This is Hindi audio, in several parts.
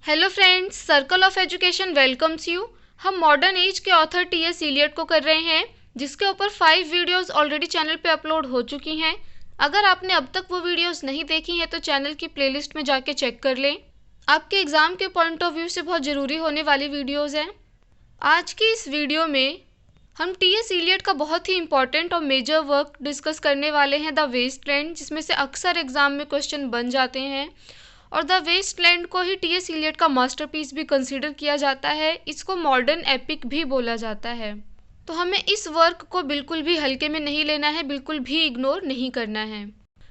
Hello friends, circle of education welcomes you. हम मॉडर्न एज के ऑथर टी.एस. इलियट को कर रहे हैं, जिसके ऊपर 5 वीडियोस ऑलरेडी चैनल पे अपलोड हो चुकी हैं। अगर आपने अब तक वो वीडियोस नहीं देखी हैं तो चैनल की प्लेलिस्ट में जाके चेक कर लें। आपके एग्ज़ाम के पॉइंट ऑफ व्यू से बहुत ज़रूरी होने वाली वीडियोस हैं। आज की इस वीडियो में हम टी.एस. इलियट का बहुत ही इंपॉर्टेंट और मेजर वर्क डिस्कस करने वाले हैं, द वेस्टलैंड, जिसमें से अक्सर एग्ज़ाम में क्वेश्चन बन जाते हैं। और द वेस्टलैंड को ही टी.एस. इलियट का मास्टरपीस भी कंसीडर किया जाता है। इसको मॉडर्न एपिक भी बोला जाता है। तो हमें इस वर्क को बिल्कुल भी हल्के में नहीं लेना है, बिल्कुल भी इग्नोर नहीं करना है।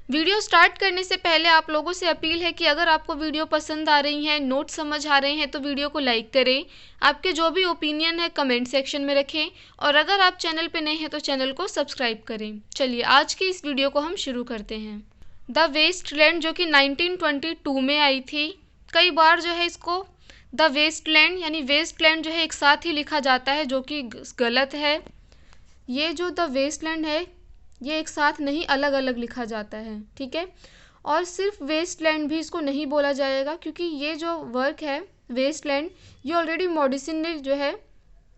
वीडियो स्टार्ट करने से पहले आप लोगों से अपील है कि अगर आपको वीडियो पसंद आ रही हैं, नोट समझ आ रहे हैं, तो वीडियो को लाइक करें। आपके जो भी ओपिनियन है कमेंट सेक्शन में रखें, और अगर आप चैनल पे नए हैं तो चैनल को सब्सक्राइब करें। चलिए आज की इस वीडियो को हम शुरू करते हैं। द वेस्टलैंड जो कि 1922 में आई थी। कई बार जो है इसको द वेस्टलैंड यानी वेस्टलैंड जो है एक साथ ही लिखा जाता है, जो कि गलत है। ये जो द वेस्टलैंड है ये एक साथ नहीं, अलग अलग लिखा जाता है, ठीक है। और सिर्फ वेस्टलैंड भी इसको नहीं बोला जाएगा, क्योंकि ये जो वर्क है वेस्टलैंड, ये ऑलरेडी मॉडिसन ने जो है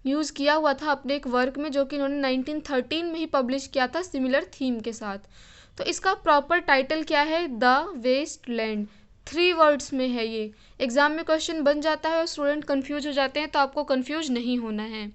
यूज़ किया हुआ था अपने एक वर्क में, जो कि उन्होंने 1913 में ही पब्लिश किया था सिमिलर थीम के साथ। तो इसका प्रॉपर टाइटल क्या है? The Westland. 3 वर्ड्स में है ये। एग्ज़ाम में क्वेश्चन बन जाता है और स्टूडेंट कंफ्यूज हो जाते हैं, तो आपको कंफ्यूज नहीं होना है।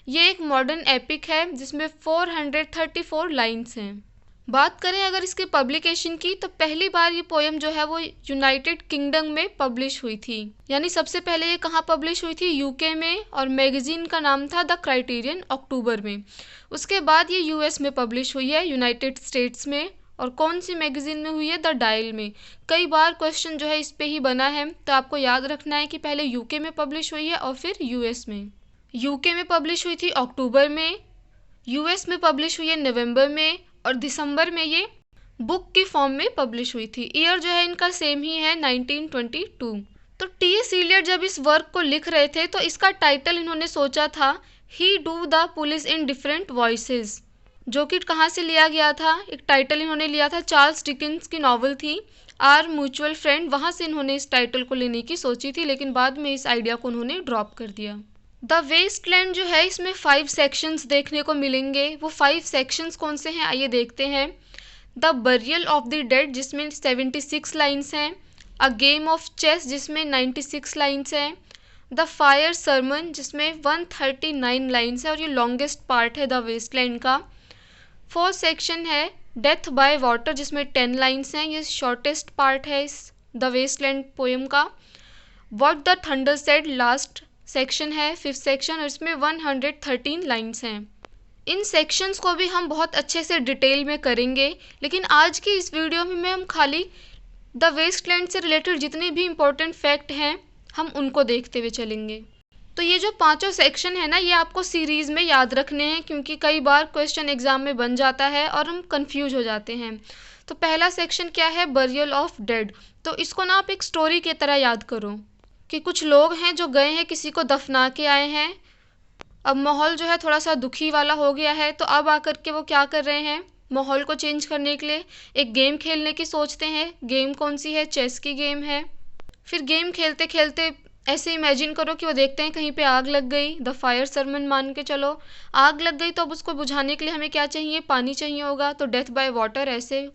ये एक मॉडर्न एपिक है जिसमें 434 लाइन्स हैं। बात करें अगर इसके पब्लिकेशन की, तो पहली बार ये पोएम जो है वो यूनाइटेड किंगडम में पब्लिश हुई थी। यानी सबसे पहले ये कहाँ पब्लिश हुई थी? यूके में, और मैगजीन का नाम था द क्राइटेरियन, अक्टूबर में। उसके बाद ये यूएस में पब्लिश हुई है, यूनाइटेड स्टेट्स में। और कौन सी मैगजीन में हुई है? द डायल में। कई बार क्वेश्चन जो है इस पे ही बना है, तो आपको याद रखना है कि पहले यूके में पब्लिश हुई है और फिर यूएस में। यूके में पब्लिश हुई थी अक्टूबर में, यूएस में पब्लिश हुई है नवंबर में, और दिसंबर में ये बुक की फॉर्म में पब्लिश हुई थी। ईयर जो है इनका सेम ही है, 1922। तो टी.एस. इलियट जब इस वर्क को लिख रहे थे तो इसका टाइटल इन्होंने सोचा था ही do the police in different voices, जो कि कहाँ से लिया गया था? एक टाइटल इन्होंने लिया था, चार्ल्स डिकेंस की नॉवल थी आर म्यूचुअल फ्रेंड, वहाँ से इन्होंने इस टाइटल को लेने की सोची थी, लेकिन बाद में इस आइडिया को उन्होंने ड्रॉप कर दिया। द वेस्टलैंड जो है इसमें 5 सेक्शंस देखने को मिलेंगे। वो 5 सेक्शंस कौन से हैं आइए देखते हैं। The burial of the dead जिसमें 76 लाइन्स हैं। अ गेम ऑफ चेस जिसमें 96 लाइन्स हैं। द फायर सरमन जिसमें 139 लाइन्स है, और ये लॉन्गेस्ट पार्ट है द वेस्टलैंड का। 4th सेक्शन है डेथ बाय वाटर जिसमें 10 लाइन्स हैं, ये शॉर्टेस्ट पार्ट है इस द वेस्टलैंड पोएम का। What the thunder said last section है 5th सेक्शन, और इसमें 113 लाइन्स हैं। इन सेक्शंस को भी हम बहुत अच्छे से डिटेल में करेंगे, लेकिन आज की इस वीडियो में हम खाली द वेस्टलैंड से रिलेटेड जितने भी इम्पोर्टेंट फैक्ट हैं हम उनको देखते हुए चलेंगे। तो ये जो 5 सेक्शन है ना, ये आपको सीरीज़ में याद रखने हैं, क्योंकि कई बार क्वेश्चन एग्जाम में बन जाता है और हम कंफ्यूज हो जाते हैं। तो पहला सेक्शन क्या है? Burial of dead. तो इसको ना आप एक स्टोरी की तरह याद करो कि कुछ लोग हैं जो गए हैं, किसी को दफना के आए हैं। अब माहौल जो है थोड़ा सा दुखी वाला हो गया है, तो अब आकर के वो क्या कर रहे हैं? माहौल को चेंज करने के लिए एक गेम खेलने की सोचते हैं। गेम कौन सी है? चेस की गेम है। फिर गेम खेलते खेलते ऐसे इमेजिन करो कि वो देखते हैं कहीं पे आग लग गई। द फायर सरमन मान के चलो, आग लग गई तो अब उसको बुझाने के लिए हमें क्या चाहिए? पानी चाहिए होगा, तो डेथ बाय वाटर, ऐसे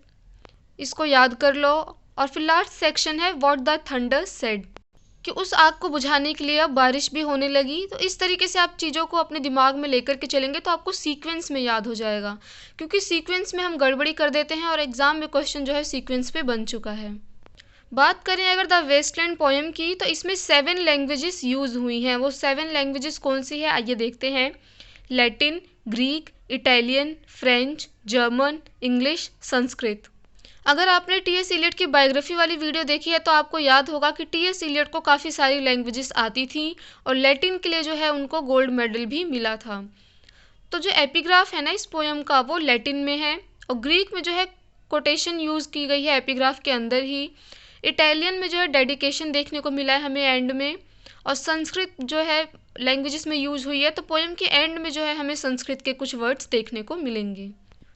इसको याद कर लो। और फिर लास्ट सेक्शन है व्हाट द थंडर सेड, कि उस आग को बुझाने के लिए अब बारिश भी होने लगी। तो इस तरीके से आप चीज़ों को अपने दिमाग में लेकर के चलेंगे तो आपको सीक्वेंस में याद हो जाएगा, क्योंकि सीक्वेंस में हम गड़बड़ी कर देते हैं और एग्ज़ाम में क्वेश्चन जो है सीक्वेंस पे बन चुका है। बात करें अगर द वेस्टलैंड पोएम की, तो इसमें 7 लैंग्वेजेस यूज़ हुई हैं। वो 7 लैंग्वेजेस कौन सी है आइए देखते हैं। Latin, Greek, Italian, French, German, English, Sanskrit. अगर आपने टी.एस. इलियट की बायोग्राफी वाली वीडियो देखी है तो आपको याद होगा कि टी.एस. इलियट को काफ़ी सारी लैंग्वेजेस आती थी, और लैटिन के लिए जो है उनको गोल्ड मेडल भी मिला था। तो जो एपिग्राफ है ना इस पोएम का, वो लैटिन में है, और ग्रीक में जो है कोटेशन यूज़ की गई है एपिग्राफ के अंदर ही। इटालियन में जो है डेडिकेशन देखने को मिला है हमें एंड में, और संस्कृत जो है लैंग्वेजेस में यूज़ हुई है। तो पोएम के एंड में जो है हमें संस्कृत के कुछ वर्ड्स देखने को मिलेंगे।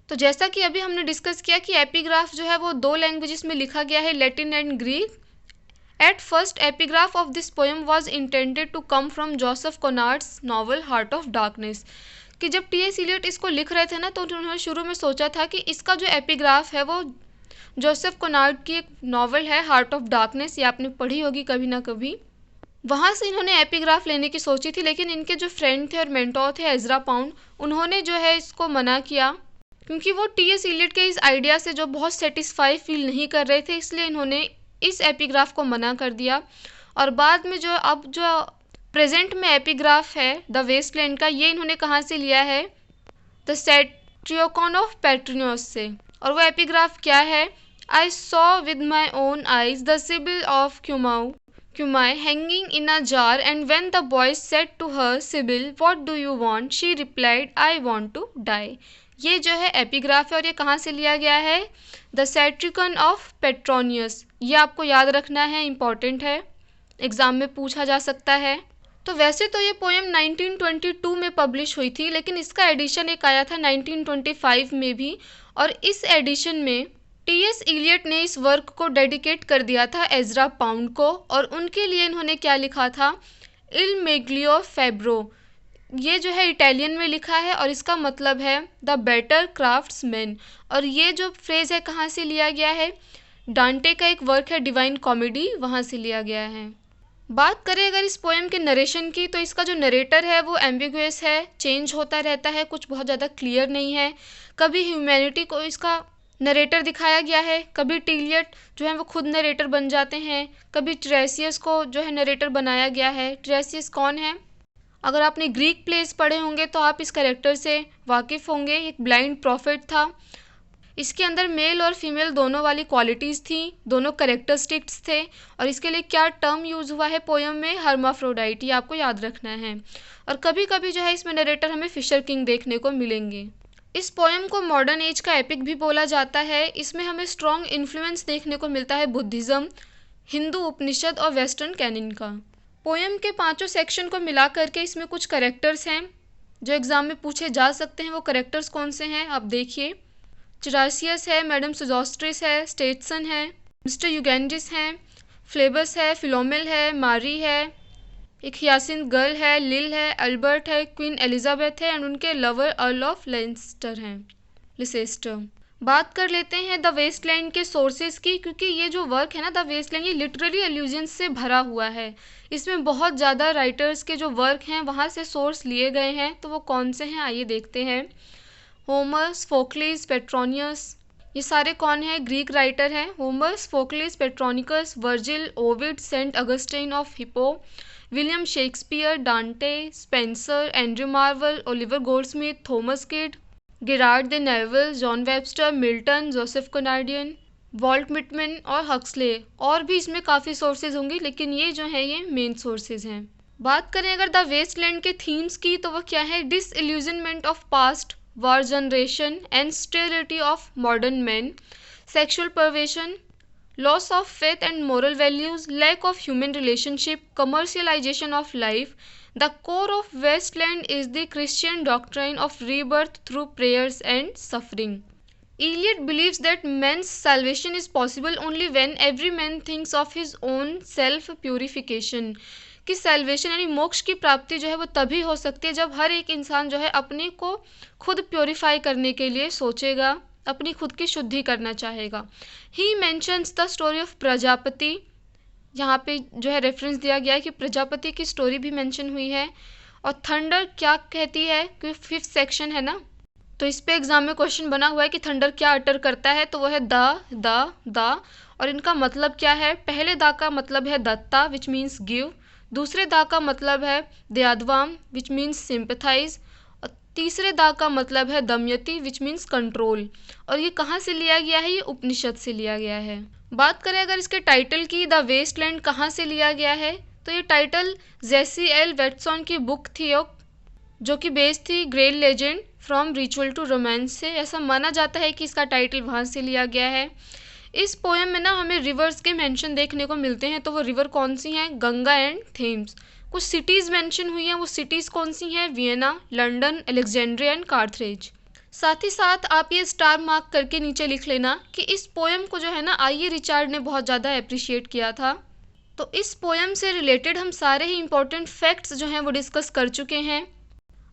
तो जैसा कि अभी हमने डिस्कस किया कि एपिग्राफ जो है वो 2 लैंग्वेजेस में लिखा गया है, Latin and Greek. At first, epigraph of this poem was intended to come from Joseph Conrad's novel Heart of Darkness. कि जब टी.एस. इलियट इसको लिख रहे थे ना, तो उन्होंने शुरू में सोचा था कि इसका जो एपिग्राफ है वो जोसेफ कोनार्ड की एक नॉवल है हार्ट ऑफ डार्कनेस, ये आपने पढ़ी होगी कभी ना कभी। वहाँ से इन्होंने एपिग्राफ लेने की सोची थी, लेकिन इनके जो फ्रेंड थे और मेंटोर थे एजरा पाउंड, उन्होंने जो है इसको मना किया, क्योंकि वो टी.एस. इलियट के इस आइडिया से जो बहुत सेटिस्फाई फील नहीं कर रहे थे, इसलिए इन्होंने इस एपिग्राफ को मना कर दिया। और बाद में जो अब जो प्रेजेंट में एपिग्राफ है द वेस्टलैंड का, ये इन्होंने कहाँ से लिया है? द सेट्रियोकॉन ऑफ पेट्रिनोस से। और वो एपिग्राफ क्या है? I saw with my own eyes the Sibyl of Cumae hanging in a jar and when the boy said to her, Sibyl what do you want? She replied, I want to die. ये जो है एपिग्राफ है और ये कहाँ से लिया गया है? The Satyricon of Petronius. ये आपको याद रखना है, इम्पॉर्टेंट है, एग्जाम में पूछा जा सकता है। तो वैसे तो ये पोएम 1922 में पब्लिश हुई थी, लेकिन इसका एडिशन एक आया था 1925 में भी, और इस एडिशन में टी.एस. इलियट ने इस वर्क को डेडिकेट कर दिया था एजरा पाउंड को, और उनके लिए इन्होंने क्या लिखा था? इल मेग्लियो फेब्रो। ये जो है इटालियन में लिखा है और इसका मतलब है द बेटर क्राफ्ट्समैन। और ये जो फ्रेज है कहाँ से लिया गया है? डांटे का एक वर्क है डिवाइन कॉमेडी, वहाँ से लिया गया है। बात करें अगर इस पोएम के नरेशन की, तो इसका जो नरेटर है वो एम्बिगुअस है, चेंज होता रहता है, कुछ बहुत ज़्यादा क्लियर नहीं है। कभी ह्यूमैनिटी को इसका नरेटर दिखाया गया है, कभी टिलियट जो है वो खुद नरेटर बन जाते हैं, कभी ट्रेसियस को जो है नरेटर बनाया गया है। ट्रेसियस कौन है? अगर आपने ग्रीक प्लेस पढ़े होंगे तो आप इस कैरेक्टर से वाकिफ़ होंगे। एक ब्लाइंड प्रॉफिट था, इसके अंदर मेल और फीमेल दोनों वाली क्वालिटीज़ थी, दोनों कैरेक्टरिस्टिक्स थे। और इसके लिए क्या टर्म यूज़ हुआ है पोएम में? हर्माफ्रोडाइट, ये आपको याद रखना है। और कभी कभी जो है इसमें नरेटर हमें फिशर किंग देखने को मिलेंगे। इस पोएम को मॉडर्न एज का एपिक भी बोला जाता है। इसमें हमें स्ट्रॉन्ग इन्फ्लुएंस देखने को मिलता है बुद्धिज़्म, हिंदू उपनिषद और वेस्टर्न कैनन का। पोएम के 5 सेक्शन को मिला करके इसमें कुछ करेक्टर्स हैं जो एग्ज़ाम में पूछे जा सकते हैं। वो करेक्टर्स कौन से हैं आप देखिए। चिरासियस है, मैडम सुजोस्ट्रिस है, स्टेटसन है, मिस्टर यूगेंडिस हैं, फ्लेबस है, फिलोमिल है, मारी है, एक हियासिंथ गर्ल है, लिल है, अल्बर्ट है, क्वीन एलिजाबेथ है एंड उनके लवर अर्ल ऑफ लिसेस्टर। बात कर लेते हैं द वेस्टलैंड के सोर्सेज की, क्योंकि ये जो वर्क है ना द वेस्टलैंड, ये लिटरेरी एल्यूजन्स से भरा हुआ है। इसमें बहुत ज़्यादा राइटर्स के जो वर्क हैं वहाँ से सोर्स लिए गए हैं। तो वो कौन से हैं आइए देखते हैं। होमर्स, फोक्लिस, पेट्रोनियस, ये सारे कौन है? ग्रीक राइटर हैं। Homers, Sophocles, Petronius, Virgil, Ovid, Saint Augustine of Hippo, William Shakespeare, Dante, Spenser, Andrew Marvell, Oliver Goldsmith, Thomas Kyd, Gerard de Nerval, John Webster, Milton, Joseph Canadian, Walt Whitman और हक्सले। और भी इसमें काफ़ी सोर्सेज होंगे, लेकिन ये जो है ये मेन सोर्सेज हैं। बात करें अगर द वेस्टलैंड के थीम्स की, तो वह क्या है? Disillusionment of past, war generation and sterility of modern men, sexual perversion, loss of faith and moral values, lack of human relationship, commercialization of life. The core of Westland is the Christian doctrine of rebirth through prayers and suffering. Eliot believes that man's salvation is possible only when every man thinks of his own self-purification. कि सेल्वेशन यानी मोक्ष की प्राप्ति जो है वो तभी हो सकती है जब हर एक इंसान जो है अपने को खुद प्योरीफाई करने के लिए सोचेगा, अपनी खुद की शुद्धि करना चाहेगा। ही mentions the story of Prajapati, यहाँ पे जो है रेफरेंस दिया गया है कि प्रजापति की स्टोरी भी मेंशन हुई है। और थंडर क्या कहती है कि 5th सेक्शन है ना, तो इस पे एग्जाम में क्वेश्चन बना हुआ है कि थंडर क्या अटर करता है, तो वो है द। और इनका मतलब क्या है? पहले दा का मतलब है दत्ता विच मीन्स गिव, दूसरे दा का मतलब है दयाद्वाम विच मीन्स सिंपथाइज, और तीसरे दा का मतलब है दमयति विच मीन्स कंट्रोल। और ये कहाँ से लिया गया है? ये उपनिषद से लिया गया है। बात करें अगर इसके टाइटल की, द वेस्टलैंड कहाँ से लिया गया है, तो ये टाइटल जेसी एल वेटसन की बुक थी जो कि बेस्ड थी grail legend from ritual to romance से। ऐसा माना जाता है कि इसका टाइटल वहाँ से लिया गया है। इस पोएम में ना हमें रिवर्स के मेंशन देखने को मिलते हैं। तो वो रिवर कौन सी हैं? Ganga and Thames. कुछ सिटीज़ मेंशन हुई हैं, वो सिटीज़ कौन सी हैं? Vienna, London, Alexandria and Carthage. साथ ही साथ आप ये स्टार मार्क करके नीचे लिख लेना कि इस पोएम को जो है ना आई.ए. रिचार्ड ने बहुत ज़्यादा अप्रिशिएट किया था। तो इस पोएम से रिलेटेड हम सारे ही इम्पोर्टेंट फैक्ट्स जो हैं वो डिस्कस कर चुके हैं।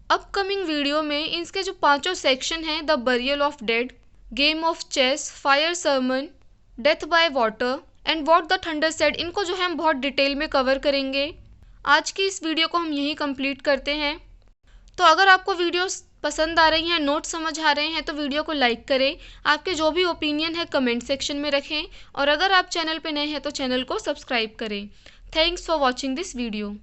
अपकमिंग वीडियो में इसके जो 5 सेक्शन हैं, the burial of dead, game of chess, fire sermon, death by water and what the thunder said, इनको जो है हम बहुत डिटेल में कवर करेंगे। आज की इस वीडियो को हम यहीं कंप्लीट करते हैं। तो अगर आपको वीडियोस पसंद आ रही हैं, नोट्स समझ आ रहे हैं, तो वीडियो को लाइक करें। आपके जो भी ओपिनियन है कमेंट सेक्शन में रखें और अगर आप चैनल पे नए हैं तो चैनल को सब्सक्राइब करें। Thanks for watching this video.